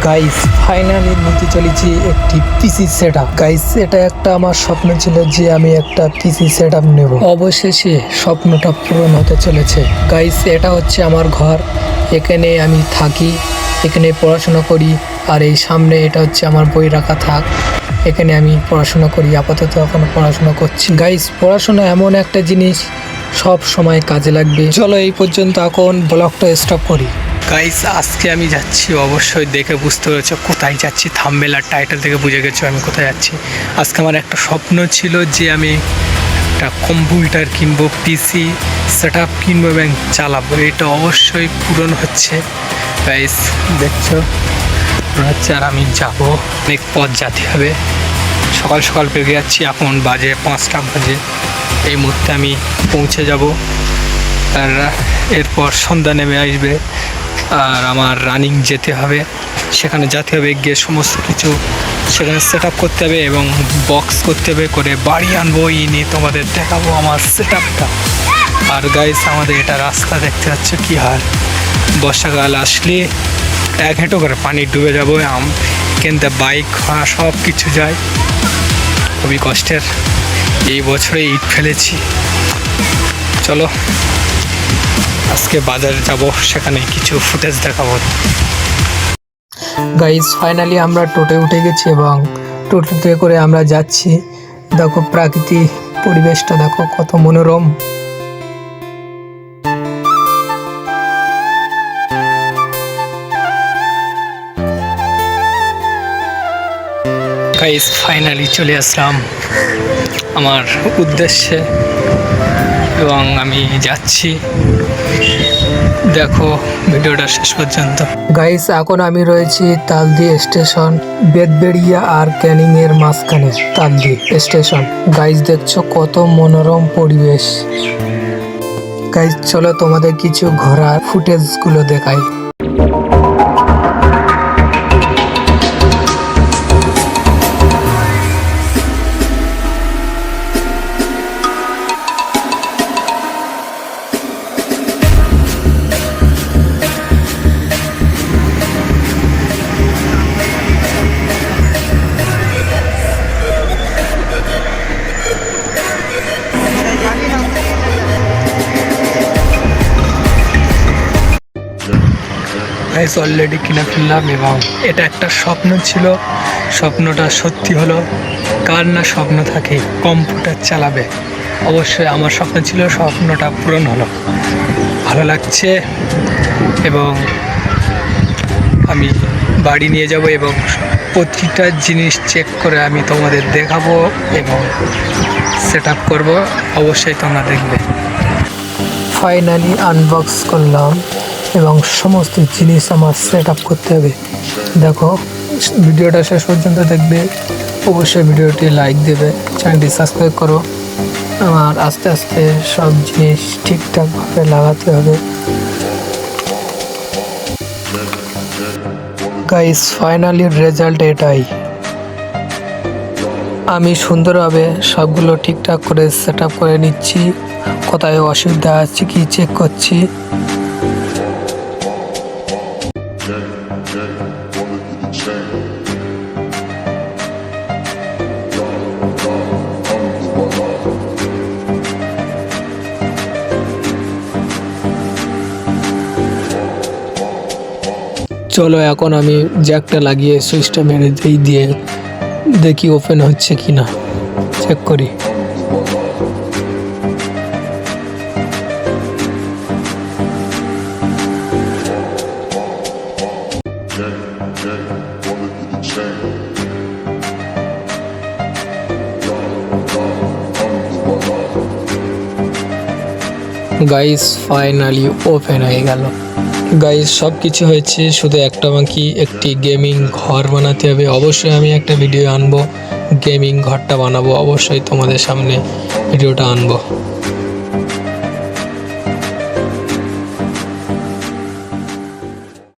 Guys finally নিতে চলেছি একটি পিসি সেটআপ। গাইস এটা একটা আমার স্বপ্ন ছিল যে আমি একটা পিসি সেটআপ নেব। অবশেষে স্বপ্নটা পূরণ হতে চলেছে। গাইস এটা হচ্ছে আমার ঘর, এখানে আমি থাকি, এখানে পড়াশোনা করি। আর এই সামনে এটা হচ্ছে আমার বই রাখা থাক, এখানে আমি পড়াশোনা করি। আপাতত এখন পড়াশোনা করছি। গাইস পড়াশোনা এমন একটা জিনিস সব সময় কাজে লাগবে। চলো এই পর্যন্ত এখন ব্লগটা স্টপ করি। গাইস আজকে আমি যাচ্ছি, অবশ্যই দেখে বুঝতে পেরেছো কোথায় যাচ্ছি। থাম্বনেল আর টাইটেল থেকে বুঝে গেছো আমি কোথায় যাচ্ছি। আজকে আমার একটা স্বপ্ন ছিল যে আমি একটা কম্পিউটার কিনবো, পিসি সেটআপ কিনবো এবং চালাবো। এটা অবশ্যই পূরণ হচ্ছে। গাইস দেখছো হচ্ছে, আর আমি যাবো, অনেক পথ যেতে হবে। সকাল সকাল বেরিয়ে যাচ্ছি, এখন বাজে 5টা বাজে। এই মুহূর্তে আমি পৌঁছে যাব, আর এরপর সন্ধ্যা নেমে আসবে। আর আমার রানিং যেতে হবে, সেখানে যেতে হবে, গিয়ে সমস্ত কিছু সেখানে সেট আপ করতে হবে এবং বক্স করতে হবে, করে বাড়ি আনবো। এনে তোমাদের দেখাবো আমার সেট আপটা। আর গাইস আমাদের এটা রাস্তা দেখতে পাচ্ছ কী হাল। বর্ষাকাল আসলে এক হেঁটো করে পানি ডুবে যাবো। কিন্তু বাইক ঘোড়া সব কিছু যায়, খুবই কষ্টের। এই বছরে ইট ফেলেছি। চলো আজকে বাজারে যাব, সেখানে কিছু ফুটেজ দেখাবো। গাইস ফাইনালি আমরা টোটোয় উঠে গেছি এবং টোটোতে করে আমরা যাচ্ছি। দেখো প্রাকৃতিক পরিবেশটা দেখো কত মনোরম। গাইস ফাইনালি চলে আসলাম আমার উদ্দেশ্যে এবং আমি যাচ্ছি, দেখো ভিডিওটা শেষ পর্যন্ত। গাইস এখন আমি রয়েছি তালদি স্টেশন, বেদবেড়িয়া আর ক্যানিং এর মাঝখানে তালদি স্টেশন। গাইস দেখছো কত মনোরম পরিবেশ। গাইস চলো তোমাদের কিছু ঘোরার ফুটেজ গুলো দেখাই। গাইস অলরেডি কিনে ফেললাম এবং এটা একটা স্বপ্ন ছিল, স্বপ্নটা সত্যি হলো। কার না স্বপ্ন থাকে কম্পিউটার চালাবে? অবশ্যই আমার স্বপ্ন ছিল, স্বপ্নটা পূরণ হলো। ভালো লাগছে এবং আমি বাড়ি নিয়ে যাব এবং প্রতিটা জিনিস চেক করে আমি তোমাদের দেখাবো এবং সেট আপ করবো। অবশ্যই তোমরা দেখবে। ফাইনালি আনবক্স করলাম এবং সমস্ত জিনিস আমার সেট আপ করতে হবে। দেখো ভিডিওটা শেষ পর্যন্ত দেখবে, অবশ্যই ভিডিওটি লাইক দেবে, চ্যানেলটি সাবস্ক্রাইব করো। আমার আস্তে আস্তে সব জিনিস ঠিকঠাকভাবে লাগাতে হবে। গাইস ফাইনালি রেজাল্ট এটাই। আমি সুন্দরভাবে সবগুলো ঠিকঠাক করে সেট আপ করে নিচ্ছি। কোথায় অসুবিধা আছে কি চেক করছি। চলো এখন আমি জ্যাকটা লাগিয়ে সুইচটা মেরে দিয়ে দেখি ওপেন হচ্ছে কি না, চেক করি। গাইস ফাইনালি ওপেন হয়ে গেল। গাইস সব কিছু হয়েছে, শুধু একটা বাকি, একটি গেমিং ঘর বানাতে হবে। অবশ্যই আমি একটা ভিডিও আনবো, গেমিং ঘরটা বানাবো, অবশ্যই তোমাদের সামনে ভিডিওটা আনবো।